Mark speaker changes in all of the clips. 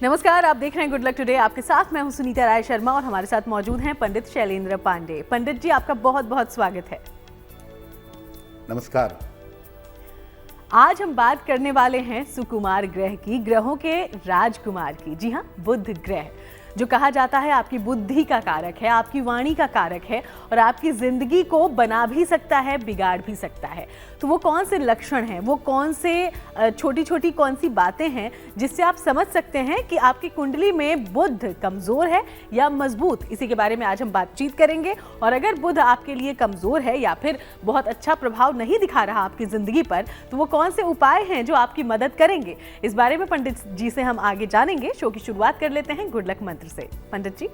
Speaker 1: नमस्कार, आप देख रहे हैं गुड लक टुडे। आपके साथ मैं हूं सुनीता राय शर्मा और हमारे साथ मौजूद हैं पंडित शैलेंद्र पांडे। पंडित जी, आपका बहुत बहुत स्वागत है।
Speaker 2: नमस्कार।
Speaker 1: आज हम बात करने वाले हैं सुकुमार ग्रह की, ग्रहों के राजकुमार की। जी हाँ, बुध ग्रह, जो कहा जाता है आपकी बुद्धि का कारक है, आपकी वाणी का कारक है और आपकी जिंदगी को बना भी सकता है, बिगाड़ भी सकता है। तो वो कौन से लक्षण हैं, वो कौन से छोटी छोटी कौन सी बातें हैं जिससे आप समझ सकते हैं कि आपकी कुंडली में बुध कमजोर है या मजबूत, इसी के बारे में आज हम बातचीत करेंगे। और अगर बुध आपके लिए कमजोर है या फिर बहुत अच्छा प्रभाव नहीं दिखा रहा आपकी जिंदगी पर, तो वो कौन से उपाय हैं जो आपकी मदद करेंगे, इस बारे में पंडित जी से हम आगे जानेंगे। शो की शुरुआत कर लेते हैं गुड लक मंत्र से। पंडित जी,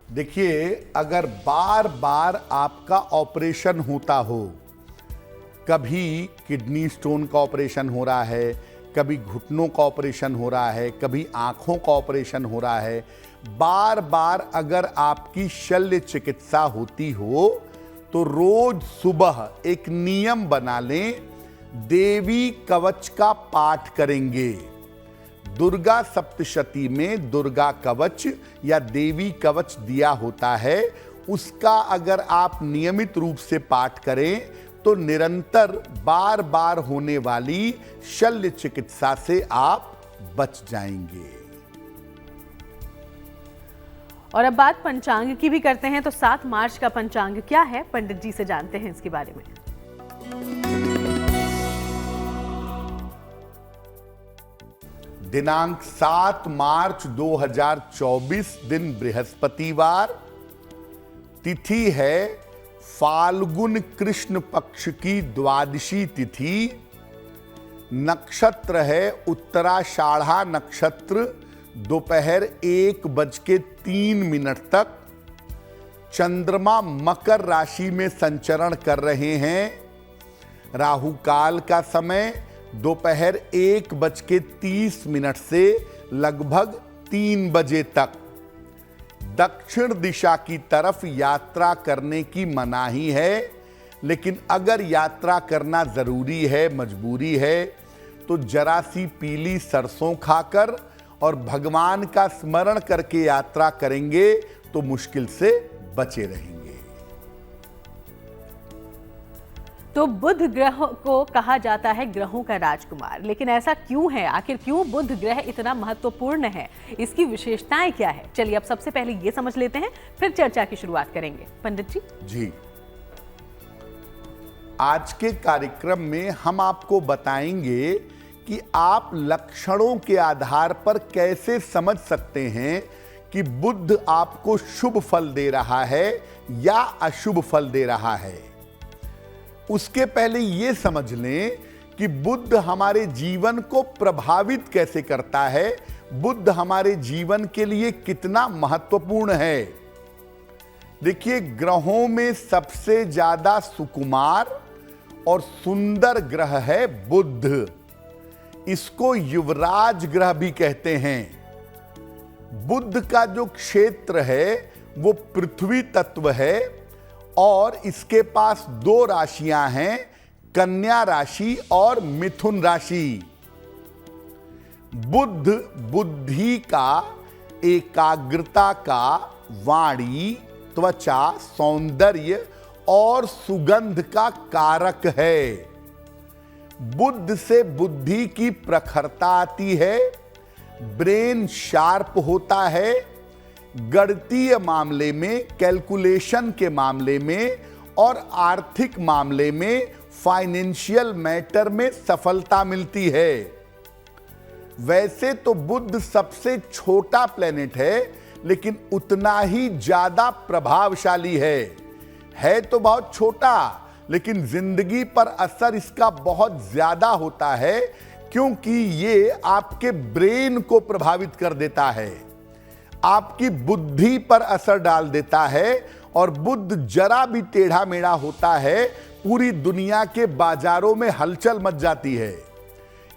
Speaker 2: देखिए, अगर बार बार आपका ऑपरेशन होता हो, कभी किडनी स्टोन का ऑपरेशन हो रहा है, कभी घुटनों का ऑपरेशन हो रहा है, कभी आंखों का ऑपरेशन हो रहा है, बार बार अगर आपकी शल्य चिकित्सा होती हो, तो रोज सुबह एक नियम बना लें, देवी कवच का पाठ करेंगे। दुर्गा सप्तशती में दुर्गा कवच या देवी कवच दिया होता है, उसका अगर आप नियमित रूप से पाठ करें तो निरंतर बार बार होने वाली शल्य चिकित्सा से आप बच जाएंगे।
Speaker 1: और अब बात पंचांग की भी करते हैं। तो 7 मार्च का पंचांग क्या है, पंडित जी से जानते हैं इसके बारे में।
Speaker 2: दिनांक 7 मार्च 2024, दिन बृहस्पतिवार, तिथि है फाल्गुन कृष्ण पक्ष की द्वादशी तिथि, नक्षत्र है उत्तराषाढ़ा नक्षत्र, दोपहर 1:03 तक। चंद्रमा मकर राशि में संचरण कर रहे हैं। राहु काल का समय दोपहर 1:30 से लगभग 3 बजे तक। दक्षिण दिशा की तरफ यात्रा करने की मनाही है, लेकिन अगर यात्रा करना जरूरी है, मजबूरी है, तो जरा सी पीली सरसों खाकर और भगवान का स्मरण करके यात्रा करेंगे तो मुश्किल से बचे रहेंगे।
Speaker 1: तो बुध ग्रह को कहा जाता है ग्रहों का राजकुमार, लेकिन ऐसा क्यों है? आखिर क्यों बुध ग्रह इतना महत्वपूर्ण है? इसकी विशेषताएं क्या है? चलिए अब सबसे पहले ये समझ लेते हैं, फिर चर्चा की शुरुआत करेंगे। पंडित जी,
Speaker 2: आज के कार्यक्रम में हम आपको बताएंगे कि आप लक्षणों के आधार पर कैसे समझ सकते हैं कि बुध आपको शुभ फल दे रहा है या अशुभ फल दे रहा है। उसके पहले यह समझ लें कि बुध हमारे जीवन को प्रभावित कैसे करता है, बुध हमारे जीवन के लिए कितना महत्वपूर्ण है। देखिए, ग्रहों में सबसे ज्यादा सुकुमार और सुंदर ग्रह है बुध। इसको युवराज ग्रह भी कहते हैं। बुध का जो क्षेत्र है वो पृथ्वी तत्व है और इसके पास 2 राशियां हैं, कन्या राशि और मिथुन राशि। बुध बुद्धि का, एकाग्रता का, वाणी, त्वचा, सौंदर्य और सुगंध का कारक है। बुध से बुद्धि की प्रखरता आती है, ब्रेन शार्प होता है, गणितीय मामले में, कैलकुलेशन के मामले में और आर्थिक मामले में, फाइनेंशियल मैटर में सफलता मिलती है। वैसे तो बुध सबसे छोटा प्लेनेट है, लेकिन उतना ही ज्यादा प्रभावशाली है तो बहुत छोटा, लेकिन जिंदगी पर असर इसका बहुत ज्यादा होता है, क्योंकि ये आपके ब्रेन को प्रभावित कर देता है, आपकी बुद्धि पर असर डाल देता है। और बुध जरा भी टेढ़ा मेढ़ा होता है, पूरी दुनिया के बाजारों में हलचल मच जाती है।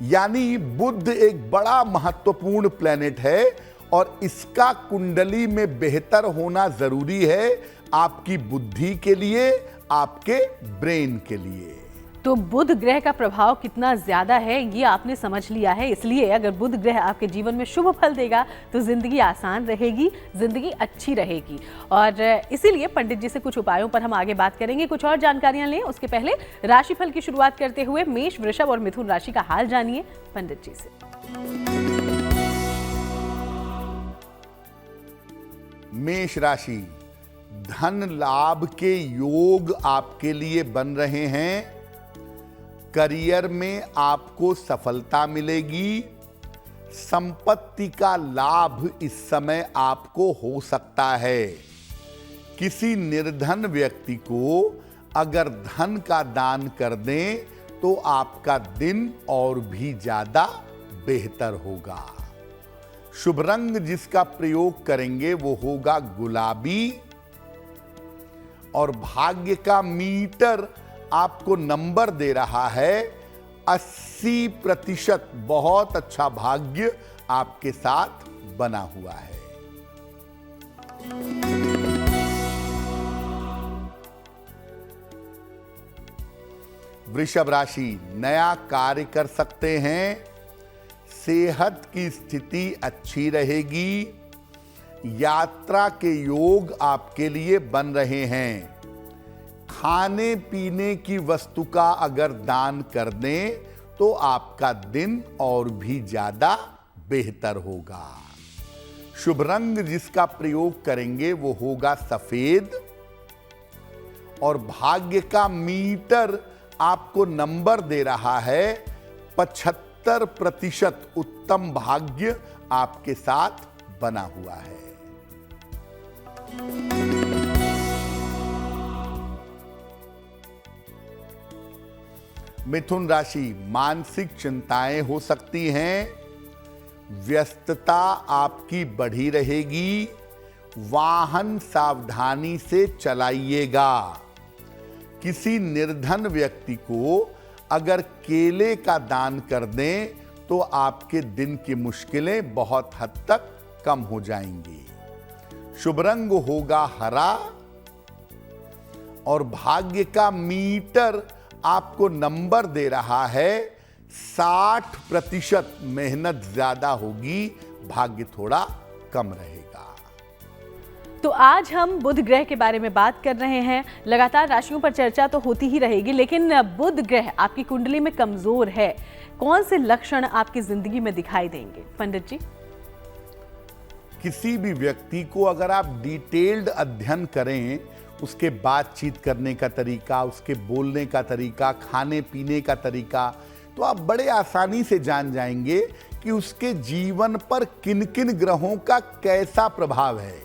Speaker 2: यानी बुध एक बड़ा महत्वपूर्ण प्लेनेट है और इसका कुंडली में बेहतर होना जरूरी है, आपकी बुद्धि के लिए, आपके ब्रेन के लिए।
Speaker 1: तो बुध ग्रह का प्रभाव कितना ज्यादा है ये आपने समझ लिया है। इसलिए अगर बुध ग्रह आपके जीवन में शुभ फल देगा तो जिंदगी आसान रहेगी, जिंदगी अच्छी रहेगी। और इसीलिए पंडित जी से कुछ उपायों पर हम आगे बात करेंगे, कुछ और जानकारियां लें। उसके पहले राशिफल की शुरुआत करते हुए मेष, वृषभ और मिथुन राशि का हाल जानिए पंडित जी से।
Speaker 2: मेष राशि, धन लाभ के योग आपके लिए बन रहे हैं। करियर में आपको सफलता मिलेगी। संपत्ति का लाभ इस समय आपको हो सकता है। किसी निर्धन व्यक्ति को अगर धन का दान कर दें तो आपका दिन और भी ज्यादा बेहतर होगा। शुभ रंग जिसका प्रयोग करेंगे वो होगा गुलाबी। और भाग्य का मीटर आपको नंबर दे रहा है 80%। बहुत अच्छा भाग्य आपके साथ बना हुआ है। वृषभ राशि, नया कार्य कर सकते हैं। सेहत की स्थिति अच्छी रहेगी। यात्रा के योग आपके लिए बन रहे हैं। खाने पीने की वस्तु का अगर दान कर दें तो आपका दिन और भी ज्यादा बेहतर होगा। शुभ रंग जिसका प्रयोग करेंगे वो होगा सफेद। और भाग्य का मीटर आपको नंबर दे रहा है 75%। उत्तम भाग्य आपके साथ बना हुआ है। मिथुन राशि, मानसिक चिंताएं हो सकती हैं। व्यस्तता आपकी बढ़ी रहेगी। वाहन सावधानी से चलाइएगा। किसी निर्धन व्यक्ति को अगर केले का दान कर दें तो आपके दिन की मुश्किलें बहुत हद तक कम हो जाएंगी। शुभ रंग होगा हरा। और भाग्य का मीटर आपको नंबर दे रहा है 60%। मेहनत ज्यादा होगी, भाग्य थोड़ा कम रहेगा।
Speaker 1: तो आज हम बुध ग्रह के बारे में बात कर रहे हैं। लगातार राशियों पर चर्चा तो होती ही रहेगी, लेकिन बुध ग्रह आपकी कुंडली में कमजोर है। कौन से लक्षण आपकी जिंदगी में दिखाई देंगे पंडित जी?
Speaker 2: किसी भी व्यक्ति को अगर आप डिटेल्ड अध्ययन करें, उसके बातचीत करने का तरीका, उसके बोलने का तरीका, खाने पीने का तरीका, तो आप बड़े आसानी से जान जाएंगे कि उसके जीवन पर किन किन ग्रहों का कैसा प्रभाव है।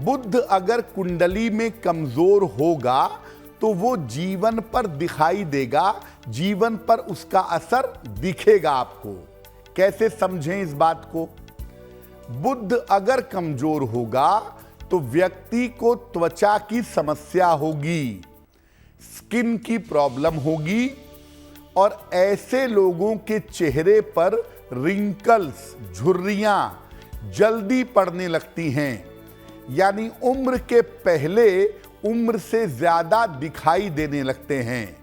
Speaker 2: बुध अगर कुंडली में कमजोर होगा तो वो जीवन पर दिखाई देगा, जीवन पर उसका असर दिखेगा आपको। कैसे समझें इस बात को? बुध अगर कमजोर होगा तो व्यक्ति को त्वचा की समस्या होगी, स्किन की प्रॉब्लम होगी। और ऐसे लोगों के चेहरे पर रिंकल्स, झुर्रियां जल्दी पड़ने लगती हैं, यानी उम्र के पहले उम्र से ज्यादा दिखाई देने लगते हैं।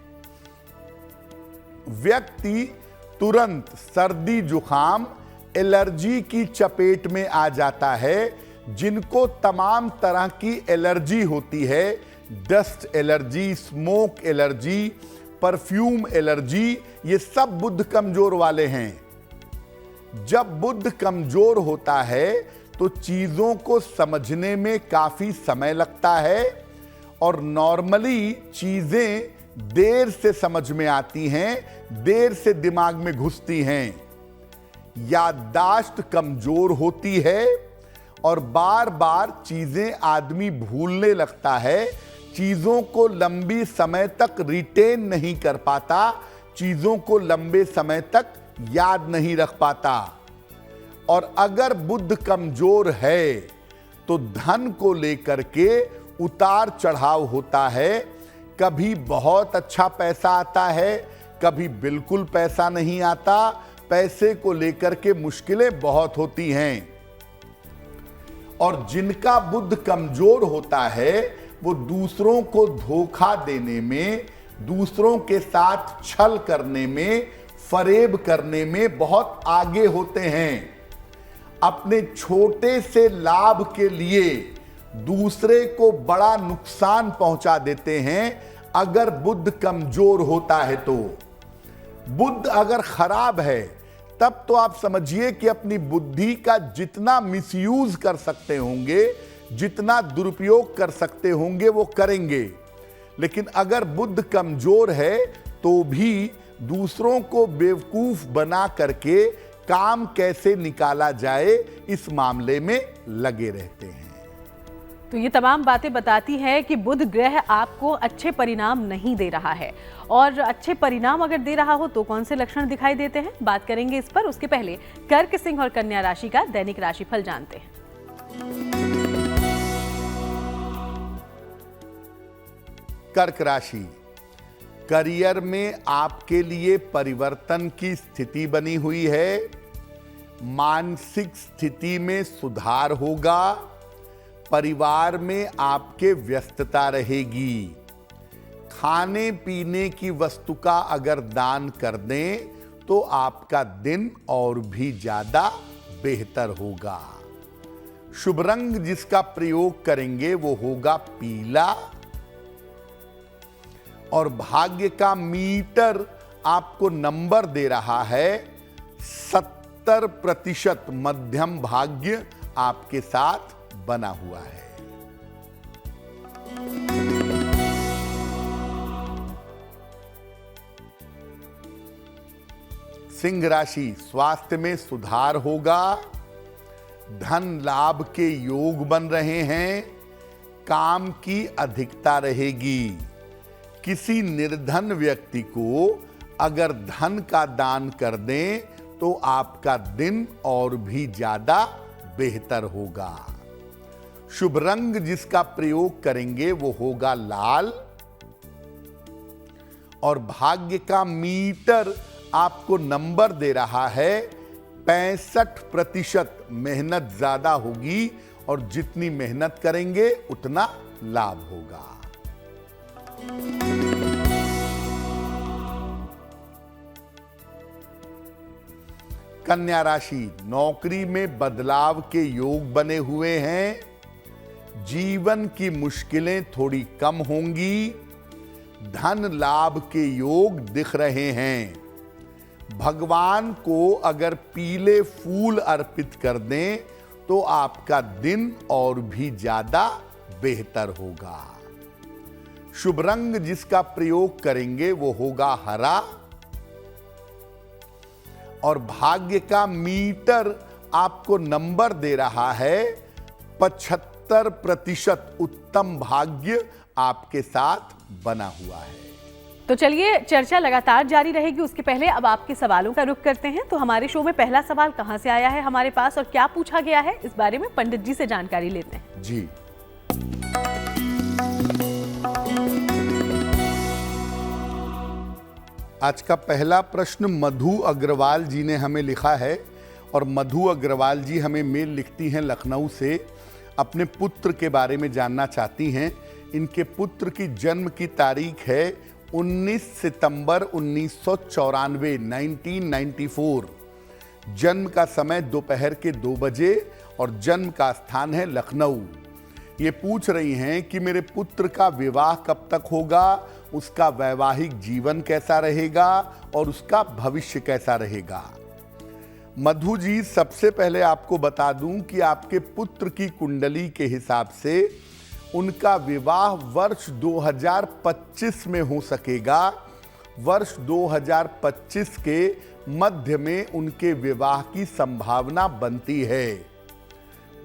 Speaker 2: व्यक्ति तुरंत सर्दी, जुखाम, एलर्जी की चपेट में आ जाता है। जिनको तमाम तरह की एलर्जी होती है, dust allergy, smoke allergy, perfume allergy, ये सब बुध कमजोर वाले हैं। जब बुध कमजोर होता है तो चीजों को समझने में काफी समय लगता है और नॉर्मली चीजें देर से समझ में आती हैं, देर से दिमाग में घुसती हैं। याददाश्त कमजोर होती है और बार बार चीजें आदमी भूलने लगता है। चीजों को लंबी समय तक रिटेन नहीं कर पाता, चीजों को लंबे समय तक याद नहीं रख पाता। और अगर बुध कमजोर है तो धन को लेकर के उतार चढ़ाव होता है। कभी बहुत अच्छा पैसा आता है, कभी बिल्कुल पैसा नहीं आता। पैसे को लेकर के मुश्किलें बहुत होती हैं। और जिनका बुध कमजोर होता है वो दूसरों को धोखा देने में, दूसरों के साथ छल करने में, फरेब करने में बहुत आगे होते हैं। अपने छोटे से लाभ के लिए दूसरे को बड़ा नुकसान पहुंचा देते हैं। अगर बुद्ध कमजोर होता है तो, बुद्ध अगर खराब है तब तो आप समझिए कि अपनी बुद्धि का जितना मिसयूज कर सकते होंगे, जितना दुरुपयोग कर सकते होंगे वो करेंगे। लेकिन अगर बुद्ध कमजोर है तो भी दूसरों को बेवकूफ बना करके काम कैसे निकाला जाए इस मामले में लगे रहते हैं।
Speaker 1: तो ये तमाम बातें बताती है कि बुध ग्रह आपको अच्छे परिणाम नहीं दे रहा है, और अच्छे परिणाम अगर दे रहा हो तो कौन से लक्षण दिखाई देते हैं, बात करेंगे इस पर। उसके पहले कर्क, सिंह और कन्या राशि का दैनिक राशिफल जानते हैं।
Speaker 2: कर्क राशि, करियर में आपके लिए परिवर्तन की स्थिति बनी हुई है। मानसिक स्थिति में सुधार होगा। परिवार में आपके व्यस्तता रहेगी। खाने पीने की वस्तु का अगर दान कर दें तो आपका दिन और भी ज्यादा बेहतर होगा। शुभ रंग जिसका प्रयोग करेंगे वो होगा पीला, और भाग्य का मीटर आपको नंबर दे रहा है 70%। मध्यम भाग्य आपके साथ बना हुआ है। सिंह राशि, स्वास्थ्य में सुधार होगा। धन लाभ के योग बन रहे हैं। काम की अधिकता रहेगी। किसी निर्धन व्यक्ति को अगर धन का दान कर दें तो आपका दिन और भी ज्यादा बेहतर होगा। शुभ रंग जिसका प्रयोग करेंगे वो होगा लाल, और भाग्य का मीटर आपको नंबर दे रहा है 65%। मेहनत ज्यादा होगी और जितनी मेहनत करेंगे उतना लाभ होगा। कन्या राशि, नौकरी में बदलाव के योग बने हुए हैं। जीवन की मुश्किलें थोड़ी कम होंगी। धन लाभ के योग दिख रहे हैं। भगवान को अगर पीले फूल अर्पित कर दें तो आपका दिन और भी ज्यादा बेहतर होगा। शुभ रंग जिसका प्रयोग करेंगे वो होगा हरा, और भाग्य का मीटर आपको नंबर दे रहा है 75%। उत्तम भाग्य आपके साथ बना हुआ है।
Speaker 1: तो चलिए, चर्चा लगातार जारी रहेगी। उसके पहले अब आपके सवालों का रुख करते हैं। तो हमारे शो में पहला सवाल कहां से आया है हमारे पास और क्या पूछा गया है, इस बारे में पंडित जी से जानकारी लेते हैं।
Speaker 2: जी, आज का पहला प्रश्न मधु अग्रवाल जी ने हमें लिखा है, और मधु अग्रवाल जी हमें मेल लिखती हैं लखनऊ से। अपने पुत्र के बारे में जानना चाहती हैं। इनके पुत्र की जन्म की तारीख है 19 सितंबर 1994, 1994। जन्म का समय दोपहर के 2 बजे और जन्म का स्थान है लखनऊ। ये पूछ रही हैं कि मेरे पुत्र का विवाह कब तक होगा, उसका वैवाहिक जीवन कैसा रहेगा और उसका भविष्य कैसा रहेगा। मधु जी, सबसे पहले आपको बता दूं कि आपके पुत्र की कुंडली के हिसाब से उनका विवाह वर्ष 2025 में हो सकेगा। वर्ष 2025 के मध्य में उनके विवाह की संभावना बनती है।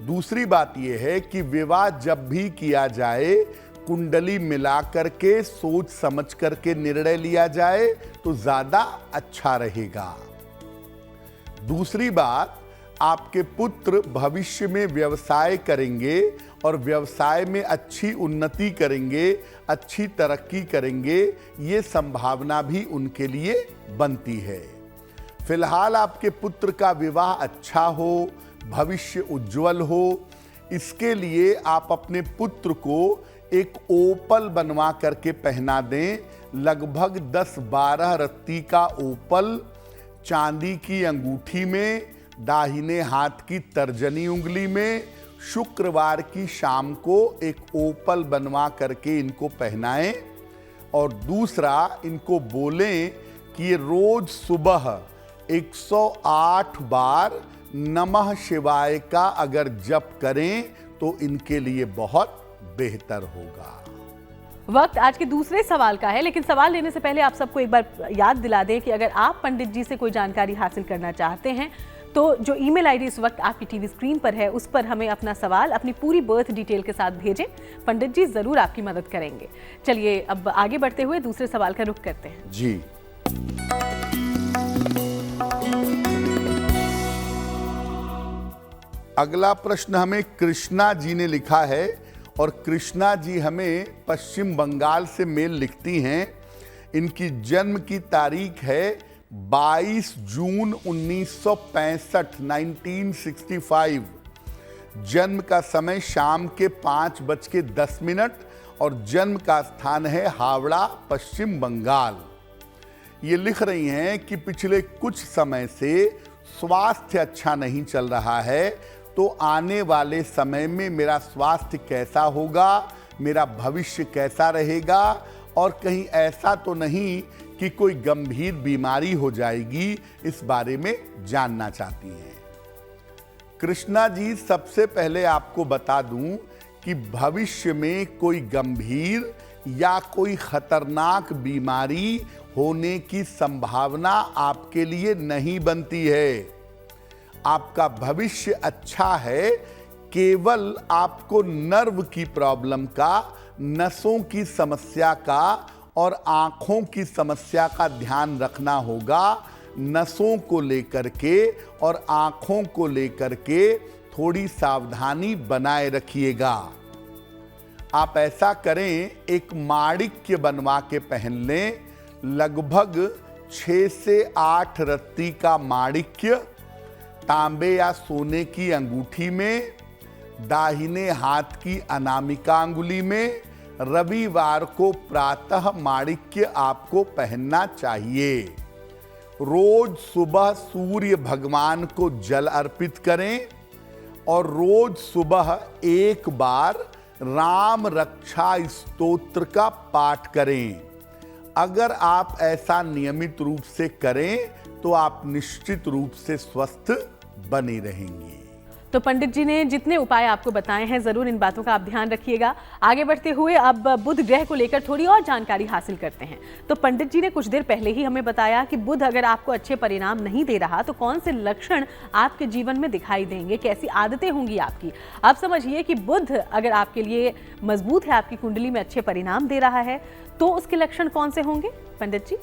Speaker 2: दूसरी बात यह है कि विवाह जब भी किया जाए कुंडली मिला करके सोच समझ करके निर्णय लिया जाए तो ज्यादा अच्छा रहेगा। दूसरी बात, आपके पुत्र भविष्य में व्यवसाय करेंगे और व्यवसाय में अच्छी उन्नति करेंगे, अच्छी तरक्की करेंगे, ये संभावना भी उनके लिए बनती है। फिलहाल आपके पुत्र का विवाह अच्छा हो, भविष्य उज्जवल हो, इसके लिए आप अपने पुत्र को एक ओपल बनवा करके पहना दें। लगभग 10-12 रत्ती का ओपल चांदी की अंगूठी में, दाहिने हाथ की तर्जनी उंगली में, शुक्रवार की शाम को एक ओपल बनवा करके इनको पहनाएं। और दूसरा, इनको बोलें कि ये रोज सुबह 108 बार नमः शिवाय का अगर जप करें तो इनके लिए बहुत बेहतर होगा।
Speaker 1: वक्त आज के दूसरे सवाल का है, लेकिन सवाल लेने से पहले आप सबको एक बार याद दिला दें कि अगर आप पंडित जी से कोई जानकारी हासिल करना चाहते हैं तो जो ईमेल आईडी इस वक्त आपकी टीवी स्क्रीन पर है उस पर हमें अपना सवाल अपनी पूरी बर्थ डिटेल के साथ भेजें। पंडित जी जरूर आपकी मदद करेंगे। चलिए अब आगे बढ़ते हुए दूसरे सवाल का रुख करते हैं।
Speaker 2: जी, अगला प्रश्न हमें कृष्णा जी ने लिखा है और कृष्णा जी हमें पश्चिम बंगाल से मेल लिखती हैं। इनकी जन्म की तारीख है 22 जून 1965, 1965। जन्म का समय शाम के 5:10 और जन्म का स्थान है हावड़ा, पश्चिम बंगाल। ये लिख रही हैं कि पिछले कुछ समय से स्वास्थ्य अच्छा नहीं चल रहा है, तो आने वाले समय में मेरा स्वास्थ्य कैसा होगा, मेरा भविष्य कैसा रहेगा, और कहीं ऐसा तो नहीं कि कोई गंभीर बीमारी हो जाएगी, इस बारे में जानना चाहती हैं। कृष्णा जी, सबसे पहले आपको बता दूं कि भविष्य में कोई गंभीर या कोई खतरनाक बीमारी होने की संभावना आपके लिए नहीं बनती है। आपका भविष्य अच्छा है, केवल आपको नर्व की प्रॉब्लम का, नसों की समस्या का और आंखों की समस्या का ध्यान रखना होगा। नसों को लेकर के और आंखों को लेकर के थोड़ी सावधानी बनाए रखिएगा। आप ऐसा करें, एक माणिक्य बनवा के पहन लें, लगभग 6 से 8 रत्ती का माणिक्य तांबे या सोने की अंगूठी में, दाहिने हाथ की अनामिका अंगुली में। रविवार को प्रातः माणिक्य आपको पहनना चाहिए। रोज सुबह सूर्य भगवान को जल अर्पित करें और रोज सुबह एक बार राम रक्षा स्तोत्र का पाठ करें। अगर आप ऐसा नियमित रूप से करें तो आप निश्चित रूप से स्वस्थ बनी रहेंगी।
Speaker 1: तो पंडित जी ने जितने उपाय आपको बताए हैं, जरूर इन बातों का आप ध्यान रखिएगा। आगे बढ़ते हुए अब बुध ग्रह को लेकर थोड़ी और जानकारी हासिल करते हैं। तो पंडित जी ने कुछ देर पहले ही हमें बताया कि बुध अगर आपको अच्छे परिणाम नहीं दे रहा तो कौन से लक्षण आपके जीवन में दिखाई देंगे, कैसी आदतें होंगी आपकी। अब समझिए कि बुध अगर आपके लिए मजबूत है, आपकी कुंडली में अच्छे परिणाम दे रहा है, तो उसके लक्षण कौन से होंगे पंडित जी?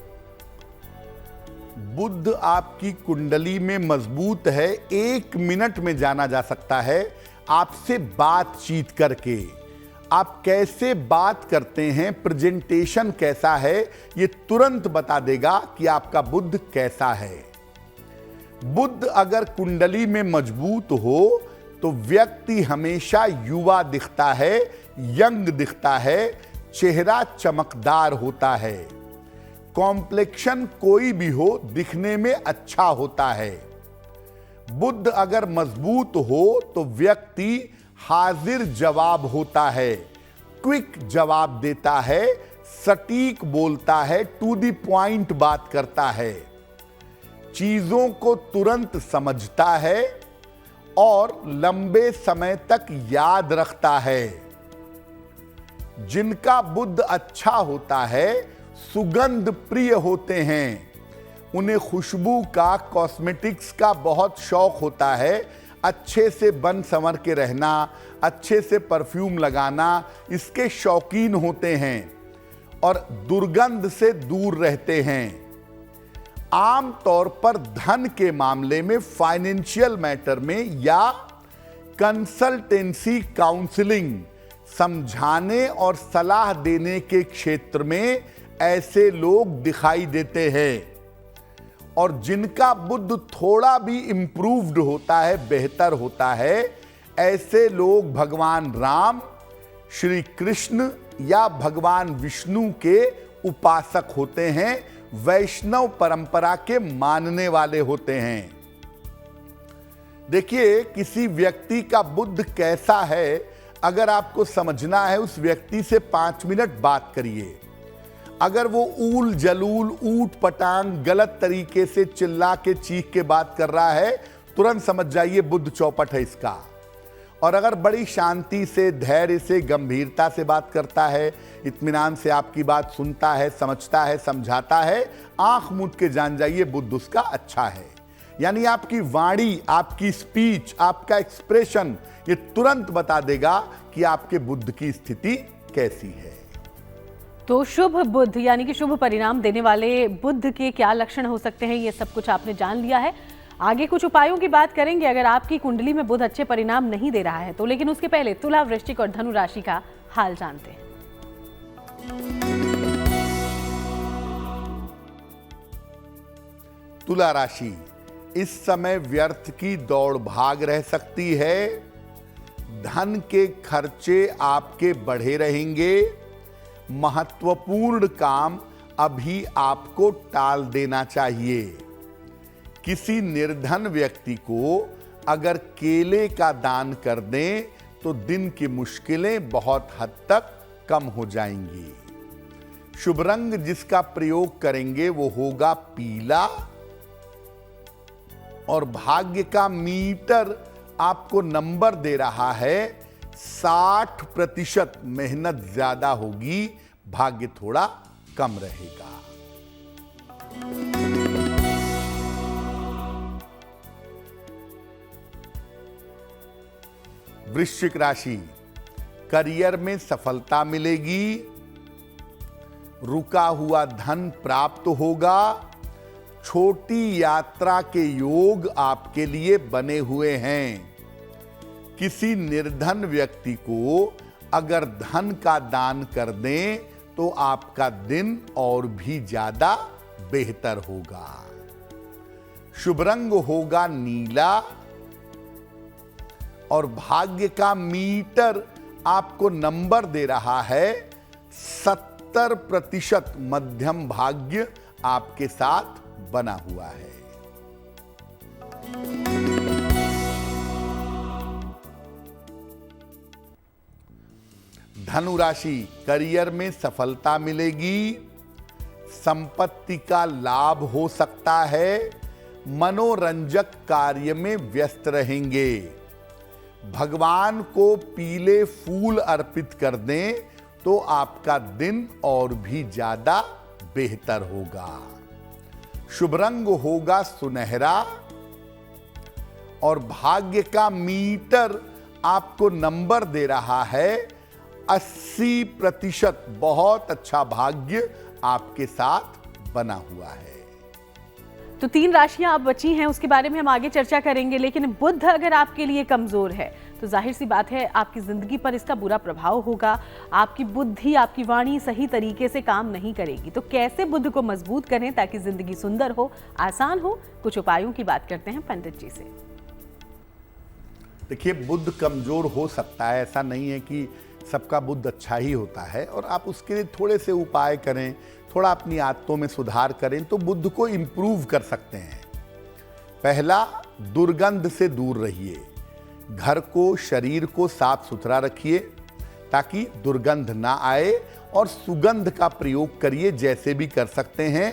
Speaker 2: बुध आपकी कुंडली में मजबूत है, 1 मिनट में जाना जा सकता है आपसे बातचीत करके। आप कैसे बात करते हैं, प्रेजेंटेशन कैसा है, ये तुरंत बता देगा कि आपका बुध कैसा है। बुध अगर कुंडली में मजबूत हो तो व्यक्ति हमेशा युवा दिखता है, यंग दिखता है, चेहरा चमकदार होता है, कॉम्प्लेक्शन कोई भी हो दिखने में अच्छा होता है। बुध अगर मजबूत हो तो व्यक्ति हाजिर जवाब होता है, क्विक जवाब देता है, सटीक बोलता है, टू द पॉइंट बात करता है, चीजों को तुरंत समझता है और लंबे समय तक याद रखता है। जिनका बुध अच्छा होता है सुगंध प्रिय होते हैं, उन्हें खुशबू का, कॉस्मेटिक्स का बहुत शौक होता है। अच्छे से बन संवर के रहना, अच्छे से परफ्यूम लगाना, इसके शौकीन होते हैं और दुर्गंध से दूर रहते हैं। आम तौर पर धन के मामले में, फाइनेंशियल मैटर में या कंसल्टेंसी काउंसलिंग, समझाने और सलाह देने के क्षेत्र में ऐसे लोग दिखाई देते हैं। और जिनका बुध थोड़ा भी इंप्रूव्ड होता है, बेहतर होता है, ऐसे लोग भगवान राम, श्री कृष्ण या भगवान विष्णु के उपासक होते हैं, वैष्णव परंपरा के मानने वाले होते हैं। देखिए, किसी व्यक्ति का बुद्ध कैसा है, अगर आपको समझना है, उस व्यक्ति से 5 मिनट बात करिए। अगर वो ऊल जलूल, ऊट पटांग, गलत तरीके से चिल्ला के चीख के बात कर रहा है, तुरंत समझ जाइए बुद्ध चौपट है इसका। और अगर बड़ी शांति से, धैर्य से, गंभीरता से बात करता है, इत्मीनान से आपकी बात सुनता है, समझता है, समझाता है, आंख मूंद के जान जाइए बुद्ध उसका अच्छा है। यानी आपकी वाणी, आपकी स्पीच, आपका एक्सप्रेशन ये तुरंत बता देगा कि आपके बुद्ध की स्थिति कैसी है।
Speaker 1: तो शुभ बुद्ध यानी कि शुभ परिणाम देने वाले बुद्ध के क्या लक्षण हो सकते हैं, ये सब कुछ आपने जान लिया है। आगे कुछ उपायों की बात करेंगे अगर आपकी कुंडली में बुध अच्छे परिणाम नहीं दे रहा है तो, लेकिन उसके पहले तुला, वृश्चिक और धनु राशि का हाल जानते हैं।
Speaker 2: तुला राशि, इस समय व्यर्थ की दौड़ भाग रह सकती है। धन के खर्चे आपके बढ़े रहेंगे। महत्वपूर्ण काम अभी आपको टाल देना चाहिए। किसी निर्धन व्यक्ति को अगर केले का दान कर दें तो दिन की मुश्किलें बहुत हद तक कम हो जाएंगी। शुभ रंग जिसका प्रयोग करेंगे वो होगा पीला। और भाग्य का मीटर आपको नंबर दे रहा है 60%। मेहनत ज्यादा होगी, भाग्य थोड़ा कम रहेगा। वृश्चिक राशि, करियर में सफलता मिलेगी। रुका हुआ धन प्राप्त होगा। छोटी यात्रा के योग आपके लिए बने हुए हैं। किसी निर्धन व्यक्ति को अगर धन का दान कर दें तो आपका दिन और भी ज्यादा बेहतर होगा। शुभ रंग होगा नीला। और भाग्य का मीटर आपको नंबर दे रहा है 70%। मध्यम भाग्य आपके साथ बना हुआ है। धनु राशि, करियर में सफलता मिलेगी। संपत्ति का लाभ हो सकता है। मनोरंजक कार्य में व्यस्त रहेंगे। भगवान को पीले फूल अर्पित कर दें तो आपका दिन और भी ज्यादा बेहतर होगा। शुभ रंग होगा सुनहरा। और भाग्य का मीटर आपको नंबर दे रहा है 80%। बहुत अच्छा भाग्य आपके साथ बना हुआ है।
Speaker 1: तो 3 राशियां आप बची हैं, उसके बारे में हम आगे चर्चा करेंगे। लेकिन बुध अगर आपके लिए कमजोर है तो जाहिर सी बात है आपकी जिंदगी पर इसका बुरा प्रभाव होगा। आपकी बुद्धि, आपकी वाणी सही तरीके से काम नहीं करेगी। तो कैसे बुध को मजबूत करें ताकि जिंदगी सुंदर हो, आसान हो, कुछ उपायों की बात करते हैं पंडित जी से।
Speaker 2: देखिए, बुध कमजोर हो सकता है, ऐसा नहीं है कि सबका बुध अच्छा ही होता है। और आप उसके लिए थोड़े से उपाय करें, थोड़ा अपनी आदतों में सुधार करें तो बुध को इंप्रूव कर सकते हैं। पहला, दुर्गंध से दूर रहिए। घर को, शरीर को साफ सुथरा रखिए ताकि दुर्गंध ना आए। और सुगंध का प्रयोग करिए, जैसे भी कर सकते हैं।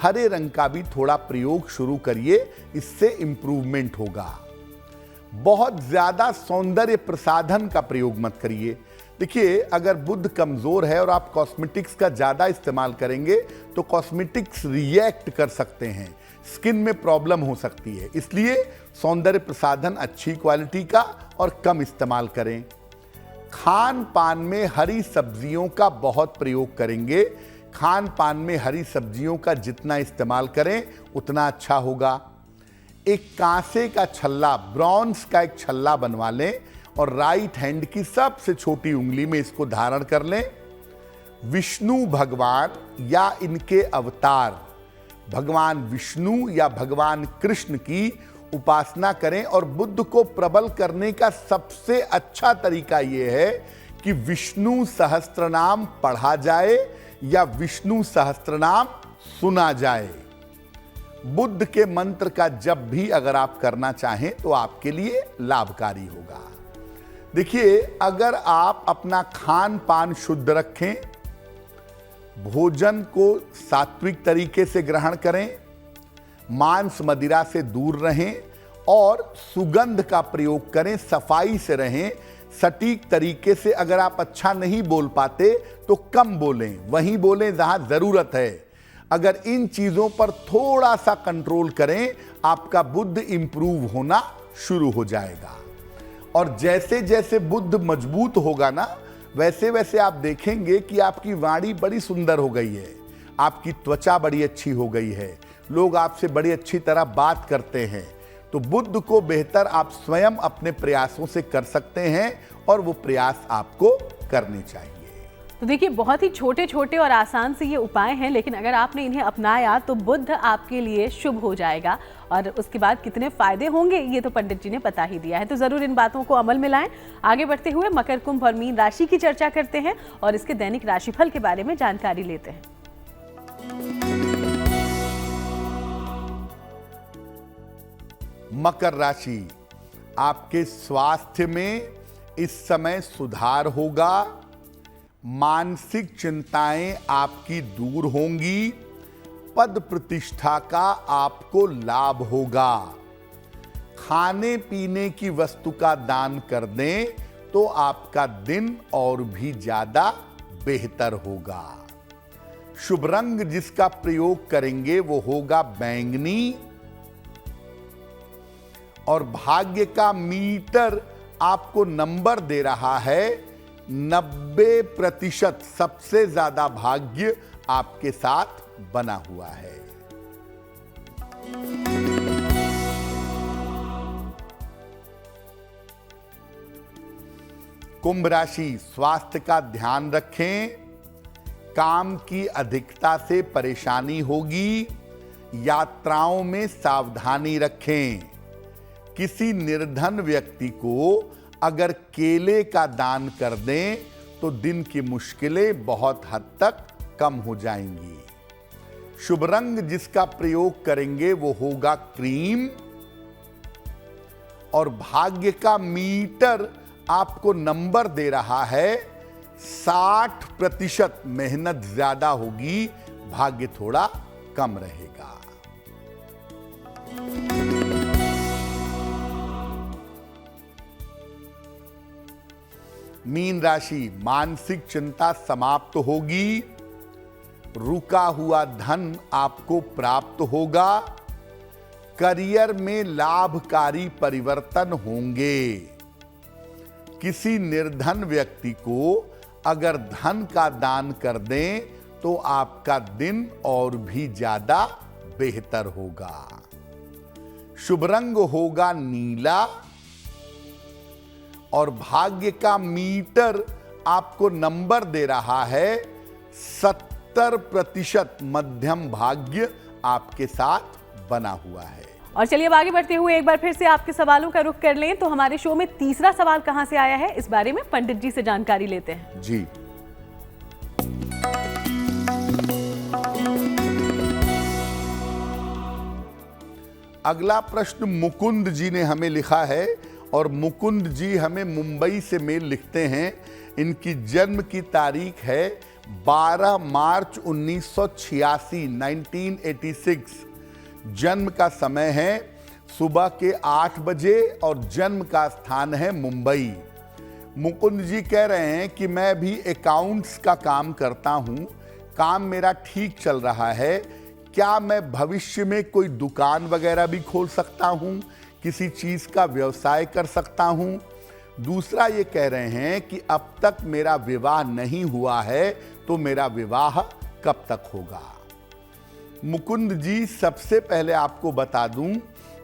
Speaker 2: हरे रंग का भी थोड़ा प्रयोग शुरू करिए, इससे इंप्रूवमेंट होगा। बहुत ज्यादा सौंदर्य प्रसाधन का प्रयोग मत करिए। देखिए, अगर बुध कमजोर है और आप कॉस्मेटिक्स का ज्यादा इस्तेमाल करेंगे तो कॉस्मेटिक्स रिएक्ट कर सकते हैं, स्किन में प्रॉब्लम हो सकती है। इसलिए सौंदर्य प्रसाधन अच्छी क्वालिटी का और कम इस्तेमाल करें। खान पान में हरी सब्जियों का बहुत प्रयोग करेंगे। खान पान में हरी सब्जियों का जितना इस्तेमाल करें उतना अच्छा होगा। एक कांसे का छल्ला, ब्रॉन्ज का एक छल्ला बनवा लें और राइट हैंड की सबसे छोटी उंगली में इसको धारण कर लें। विष्णु भगवान या इनके अवतार भगवान विष्णु या भगवान कृष्ण की उपासना करें। और बुद्ध को प्रबल करने का सबसे अच्छा तरीका यह है कि विष्णु सहस्त्रनाम पढ़ा जाए या विष्णु सहस्त्रनाम सुना जाए। बुद्ध के मंत्र का जप भी अगर आप करना चाहें तो आपके लिए लाभकारी होगा। देखिए, अगर आप अपना खान पान शुद्ध रखें, भोजन को सात्विक तरीके से ग्रहण करें, मांस मदिरा से दूर रहें और सुगंध का प्रयोग करें, सफाई से रहें, सटीक तरीके से अगर आप अच्छा नहीं बोल पाते तो कम बोलें, वहीं बोलें जहां जरूरत है। अगर इन चीजों पर थोड़ा सा कंट्रोल करें, आपका बुद्ध इंप्रूव होना शुरू हो जाएगा। और जैसे जैसे बुद्ध मजबूत होगा ना, वैसे वैसे आप देखेंगे कि आपकी वाणी बड़ी सुंदर हो गई है, आपकी त्वचा बड़ी अच्छी हो गई है, लोग आपसे बड़ी अच्छी तरह बात करते हैं। तो बुद्ध को बेहतर आप स्वयं अपने प्रयासों से कर सकते हैं और वो प्रयास आपको करने चाहिए।
Speaker 1: तो देखिए, बहुत ही छोटे छोटे और आसान से ये उपाय हैं, लेकिन अगर आपने इन्हें अपनाया तो बुद्ध आपके लिए शुभ हो जाएगा। और उसके बाद कितने फायदे होंगे ये तो पंडित जी ने बता ही दिया है। तो जरूर इन बातों को अमल में लाएं। आगे बढ़ते हुए मकर, कुंभ और मीन राशि की चर्चा करते हैं और इसके दैनिक राशिफल के बारे में जानकारी लेते हैं।
Speaker 2: मकर राशि, आपके स्वास्थ्य में इस समय सुधार होगा, मानसिक चिंताएं आपकी दूर होंगी, पद प्रतिष्ठा का आपको लाभ होगा। खाने पीने की वस्तु का दान कर दें तो आपका दिन और भी ज्यादा बेहतर होगा। शुभ रंग जिसका प्रयोग करेंगे वो होगा बैंगनी और भाग्य का मीटर आपको नंबर दे रहा है 90%। सबसे ज्यादा भाग्य आपके साथ बना हुआ है। कुंभ राशि, स्वास्थ्य का ध्यान रखें, काम की अधिकता से परेशानी होगी, यात्राओं में सावधानी रखें। किसी निर्धन व्यक्ति को अगर केले का दान कर दें तो दिन की मुश्किलें बहुत हद तक कम हो जाएंगी। शुभ रंग जिसका प्रयोग करेंगे वो होगा क्रीम और भाग्य का मीटर आपको नंबर दे रहा है 60%। मेहनत ज्यादा होगी, भाग्य थोड़ा कम रहेगा। मीन राशि, मानसिक चिंता समाप्त होगी, रुका हुआ धन आपको प्राप्त होगा, करियर में लाभकारी परिवर्तन होंगे। किसी निर्धन व्यक्ति को अगर धन का दान कर दें तो आपका दिन और भी ज्यादा बेहतर होगा। शुभ रंग होगा नीला और भाग्य का मीटर आपको नंबर दे रहा है 70%। मध्यम भाग्य आपके साथ बना हुआ है।
Speaker 1: और चलिए अब आगे बढ़ते हुए एक बार फिर से आपके सवालों का रुख कर लें। तो हमारे शो में तीसरा सवाल कहां से आया है, इस बारे में पंडित जी से जानकारी लेते हैं।
Speaker 2: जी, अगला प्रश्न मुकुंद जी ने हमें लिखा है और मुकुंद जी हमें मुंबई से मेल लिखते हैं। इनकी जन्म की तारीख है 12 मार्च 1986, 1986। जन्म का समय है सुबह के 8 बजे और जन्म का स्थान है मुंबई। मुकुंद जी कह रहे हैं कि मैं भी अकाउंट्स का काम करता हूं, काम मेरा ठीक चल रहा है, क्या मैं भविष्य में कोई दुकान वगैरह भी खोल सकता हूं, किसी चीज का व्यवसाय कर सकता हूं। दूसरा ये कह रहे हैं कि अब तक मेरा विवाह नहीं हुआ है तो मेरा विवाह कब तक होगा। मुकुंद जी, सबसे पहले आपको बता दूं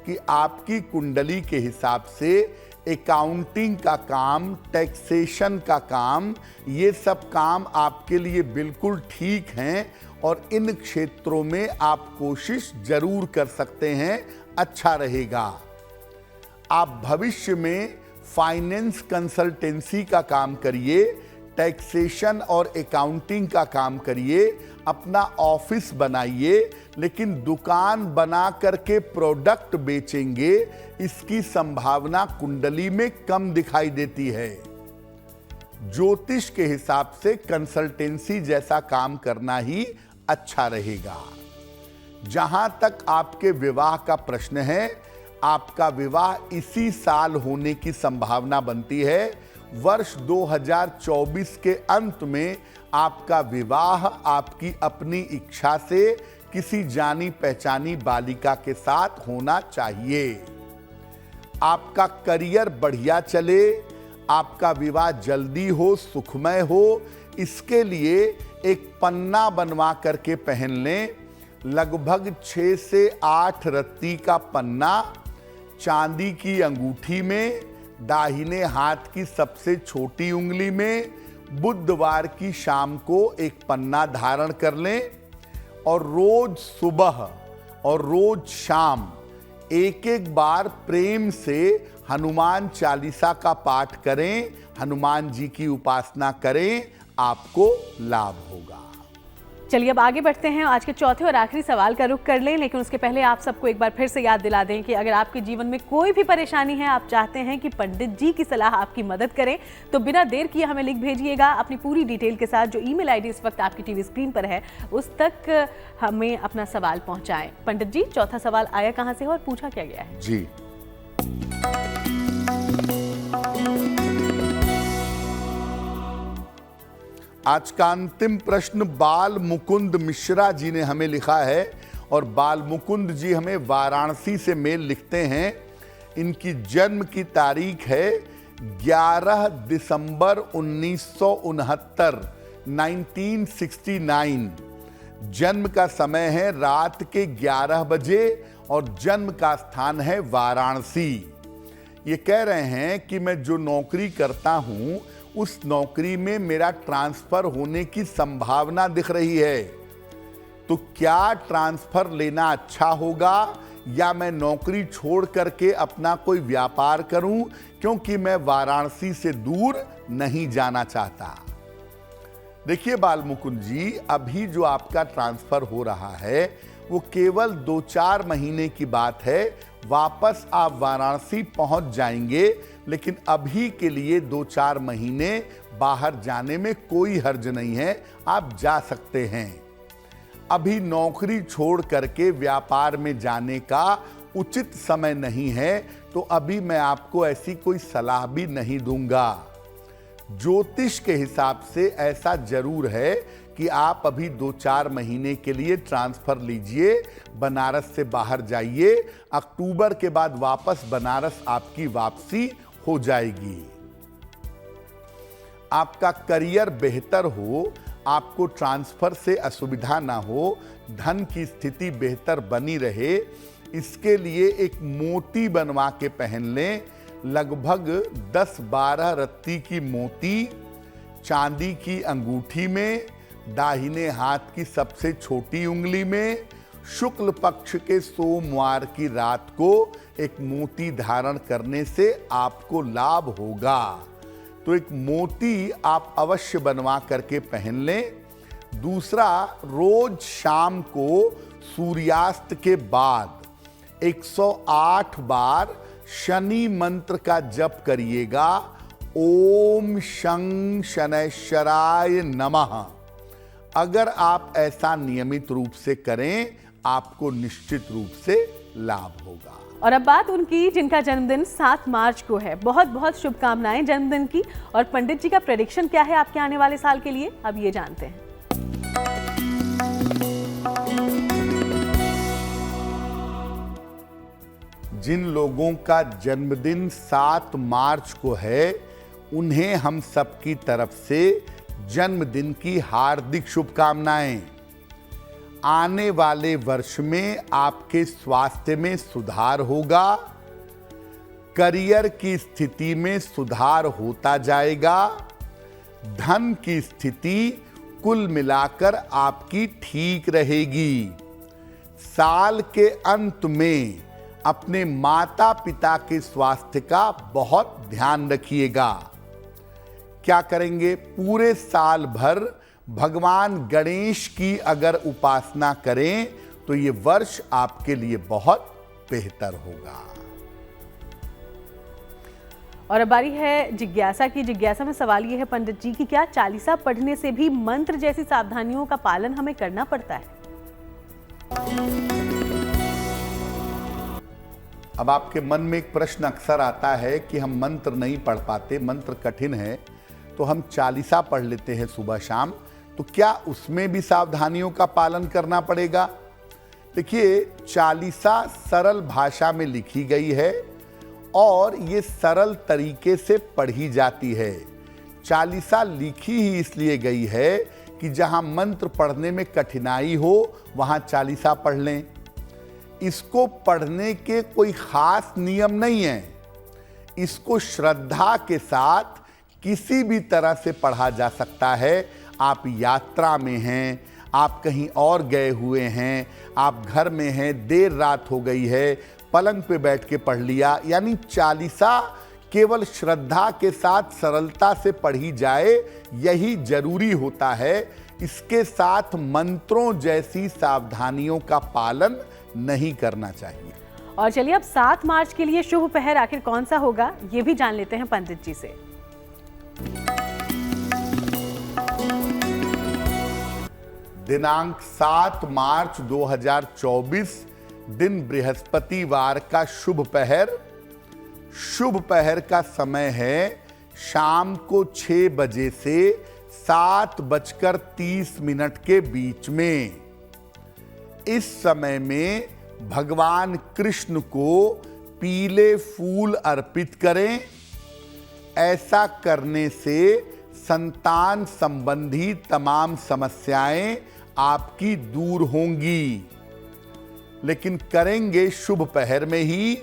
Speaker 2: कि आपकी कुंडली के हिसाब से अकाउंटिंग का काम, टैक्सेशन का काम, ये सब काम आपके लिए बिल्कुल ठीक हैं और इन क्षेत्रों में आप कोशिश जरूर कर सकते हैं, अच्छा रहेगा। आप भविष्य में फाइनेंस कंसल्टेंसी का काम करिए, टैक्सेशन और अकाउंटिंग का काम करिए, अपना ऑफिस बनाइए, लेकिन दुकान बना करके प्रोडक्ट बेचेंगे, इसकी संभावना कुंडली में कम दिखाई देती है। ज्योतिष के हिसाब से कंसल्टेंसी जैसा काम करना ही अच्छा रहेगा। जहां तक आपके विवाह का प्रश्न है, आपका विवाह इसी साल होने की संभावना बनती है। वर्ष 2024 के अंत में आपका विवाह आपकी अपनी इच्छा से किसी जानी पहचानी बालिका के साथ होना चाहिए। आपका करियर बढ़िया चले, आपका विवाह जल्दी हो, सुखमय हो, इसके लिए एक पन्ना बनवा करके पहन लें। लगभग 6 से 8 रत्ती का पन्ना चांदी की अंगूठी में, दाहिने हाथ की सबसे छोटी उंगली में, बुधवार की शाम को एक पन्ना धारण कर लें और रोज सुबह और रोज शाम एक एक बार प्रेम से हनुमान चालीसा का पाठ करें, हनुमान जी की उपासना करें, आपको लाभ होगा।
Speaker 1: चलिए अब आगे बढ़ते हैं। आज के चौथे और आखिरी सवाल का रुख कर लें, लेकिन उसके पहले आप सबको एक बार फिर से याद दिला दें कि अगर आपके जीवन में कोई भी परेशानी है, आप चाहते हैं कि पंडित जी की सलाह आपकी मदद करें, तो बिना देर किए हमें लिख भेजिएगा अपनी पूरी डिटेल के साथ। जो ईमेल आईडी इस वक्त आपकी टीवी स्क्रीन पर है, उस तक हमें अपना सवाल पहुंचाएं। पंडित जी, चौथा सवाल आया कहां से है और पूछा क्या गया है?
Speaker 2: जी, आज का अंतिम प्रश्न बाल मुकुंद मिश्रा जी ने हमें लिखा है और बाल मुकुंद जी हमें वाराणसी से मेल लिखते हैं। इनकी जन्म की तारीख है 11 दिसंबर 1969, 1969। जन्म का समय है रात के 11 बजे और जन्म का स्थान है वाराणसी। ये कह रहे हैं कि मैं जो नौकरी करता हूं, उस नौकरी में मेरा ट्रांसफर होने की संभावना दिख रही है। तो क्या ट्रांसफर लेना अच्छा होगा या मैं नौकरी छोड़ करके अपना कोई व्यापार करूं, क्योंकि मैं वाराणसी से दूर नहीं जाना चाहता। देखिए बाल मुकुंद जी, अभी जो आपका ट्रांसफर हो रहा है वो केवल 2-4 महीने की बात है। वापस आप वाराणसी पहुंच जाएंगे, लेकिन अभी के लिए 2-4 महीने बाहर जाने में कोई हर्ज नहीं है, आप जा सकते हैं। अभी नौकरी छोड़ करके व्यापार में जाने का उचित समय नहीं है, तो अभी मैं आपको ऐसी कोई सलाह भी नहीं दूंगा। ज्योतिष के हिसाब से ऐसा जरूर है कि आप अभी 2-4 महीने के लिए ट्रांसफर लीजिए, बनारस से बाहर जाइए। अक्टूबर के बाद वापस बनारस आपकी वापसी हो जाएगी। आपका करियर बेहतर हो, आपको ट्रांसफर से असुविधा ना हो, धन की स्थिति बेहतर बनी रहे, इसके लिए एक मोती बनवा के पहन लें। लगभग 10-12 रत्ती की मोती चांदी की अंगूठी में, दाहिने हाथ की सबसे छोटी उंगली में, शुक्ल पक्ष के सोमवार की रात को एक मोती धारण करने से आपको लाभ होगा। तो एक मोती आप अवश्य बनवा करके पहन लें। दूसरा, रोज शाम को सूर्यास्त के बाद 108 बार शनि मंत्र का जप करिएगा। ओम शं शनैश्चराय नमः। अगर आप ऐसा नियमित रूप से करें, आपको निश्चित रूप से लाभ होगा।
Speaker 1: और अब बात उनकी जिनका जन्मदिन 7 मार्च को है। बहुत बहुत शुभकामनाएं जन्मदिन की। और पंडित जी का प्रेडिक्शन क्या है आपके आने वाले साल के लिए, अब ये जानते हैं।
Speaker 2: जिन लोगों का जन्मदिन 7 मार्च को है, उन्हें हम सबकी तरफ से जन्मदिन की हार्दिक शुभकामनाएं। आने वाले वर्ष में आपके स्वास्थ्य में सुधार होगा, करियर की स्थिति में सुधार होता जाएगा, धन की स्थिति कुल मिलाकर आपकी ठीक रहेगी। साल के अंत में अपने माता पिता के स्वास्थ्य का बहुत ध्यान रखिएगा। क्या करेंगे? पूरे साल भर भगवान गणेश की अगर उपासना करें तो ये वर्ष आपके लिए बहुत बेहतर होगा।
Speaker 1: और अब बारी है जिज्ञासा की। जिज्ञासा में सवाल ये है पंडित जी कि क्या चालीसा पढ़ने से भी मंत्र जैसी सावधानियों का पालन हमें करना पड़ता है?
Speaker 2: अब आपके मन में एक प्रश्न अक्सर आता है कि हम मंत्र नहीं पढ़ पाते, मंत्र कठिन है, तो हम चालीसा पढ़ लेते हैं सुबह शाम, तो क्या उसमें भी सावधानियों का पालन करना पड़ेगा? देखिए, चालीसा सरल भाषा में लिखी गई है और ये सरल तरीके से पढ़ी जाती है। चालीसा लिखी ही इसलिए गई है कि जहां मंत्र पढ़ने में कठिनाई हो वहां चालीसा पढ़ लें। इसको पढ़ने के कोई खास नियम नहीं है। इसको श्रद्धा के साथ किसी भी तरह से पढ़ा जा सकता है। आप यात्रा में हैं, आप कहीं और गए हुए हैं, आप घर में हैं, देर रात हो गई है, पलंग पे बैठ के पढ़ लिया, यानी चालीसा केवल श्रद्धा के साथ सरलता से पढ़ी जाए यही जरूरी होता है। इसके साथ मंत्रों जैसी सावधानियों का पालन नहीं करना चाहिए।
Speaker 1: और चलिए अब 7 मार्च के लिए शुभ पहर आखिर कौन सा होगा ये भी जान लेते हैं पंडित जी से।
Speaker 2: दिनांक 7 मार्च 2024 दिन बृहस्पतिवार का शुभ पहर का समय है शाम को 6 बजे से 7:30 के बीच में। इस समय में भगवान कृष्ण को पीले फूल अर्पित करें। ऐसा करने से संतान संबंधी तमाम समस्याएं आपकी दूर होंगी। लेकिन करेंगे शुभ पहर में ही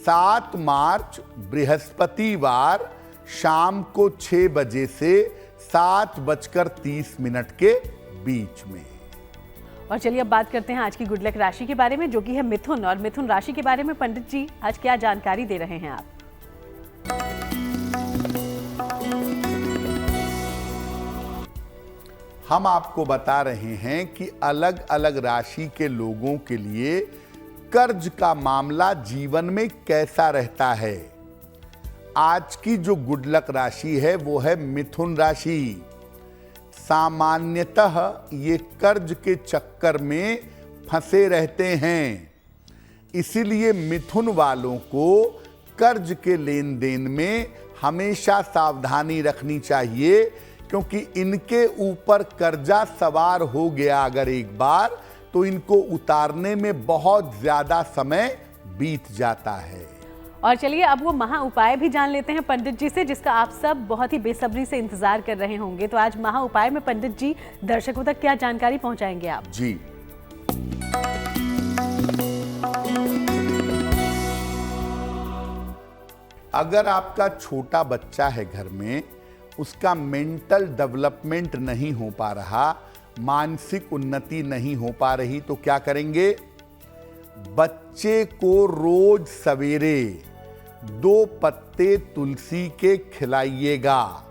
Speaker 2: 7 मार्च बृहस्पतिवार शाम को 6 बजे से 7:30 के बीच में।
Speaker 1: और चलिए अब बात करते हैं आज की गुड लक राशि के बारे में, जो कि है मिथुन। और मिथुन राशि के बारे में पंडित जी आज क्या जानकारी दे रहे हैं आप?
Speaker 2: हम आपको बता रहे हैं कि अलग अलग राशि के लोगों के लिए कर्ज का मामला जीवन में कैसा रहता है। आज की जो गुड लक राशि है वो है मिथुन राशि। सामान्यतः ये कर्ज के चक्कर में फंसे रहते हैं, इसीलिए मिथुन वालों को कर्ज के लेन देन में हमेशा सावधानी रखनी चाहिए, क्योंकि इनके ऊपर कर्जा सवार हो गया अगर एक बार, तो इनको उतारने में बहुत ज्यादा समय बीत जाता है।
Speaker 1: और चलिए अब वो महा उपाय भी जान लेते हैं पंडित जी से, जिसका आप सब बहुत ही बेसब्री से इंतजार कर रहे होंगे। तो आज महा उपाय में पंडित जी दर्शकों तक क्या जानकारी पहुंचाएंगे आप?
Speaker 2: जी, अगर आपका छोटा बच्चा है घर में, उसका मेंटल डेवलपमेंट नहीं हो पा रहा, मानसिक उन्नति नहीं हो पा रही, तो क्या करेंगे? बच्चे को रोज सवेरे 2 पत्ते तुलसी के खिलाइएगा।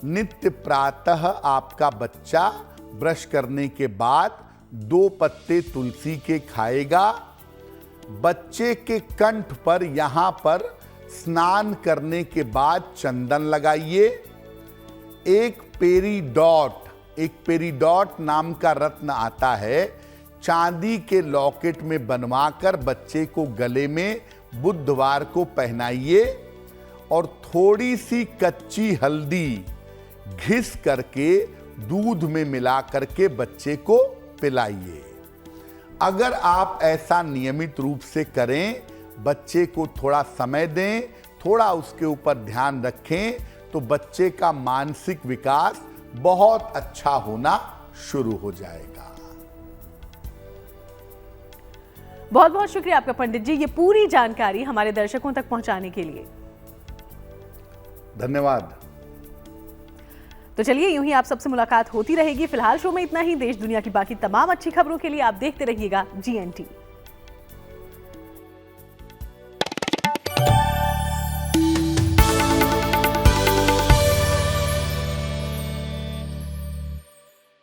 Speaker 2: नित्य प्रातः आपका बच्चा ब्रश करने के बाद 2 पत्ते तुलसी के खाएगा। बच्चे के कंठ पर यहां पर स्नान करने के बाद चंदन लगाइए। एक पेरीडॉट नाम का रत्न आता है, चांदी के लॉकेट में बनवाकर बच्चे को गले में बुधवार को पहनाइए और थोड़ी सी कच्ची हल्दी घिस करके दूध में मिला करके बच्चे को पिलाइए। अगर आप ऐसा नियमित रूप से करें, बच्चे को थोड़ा समय दें, थोड़ा उसके ऊपर ध्यान रखें, तो बच्चे का मानसिक विकास बहुत अच्छा होना शुरू हो जाएगा।
Speaker 1: बहुत बहुत शुक्रिया आपका पंडित जी, ये पूरी जानकारी हमारे दर्शकों तक पहुंचाने के लिए।
Speaker 2: धन्यवाद।
Speaker 1: तो चलिए यूं ही आप सबसे मुलाकात होती रहेगी। फिलहाल शो में इतना ही। देश दुनिया की बाकी तमाम अच्छी खबरों के लिए आप देखते रहिएगा GNT।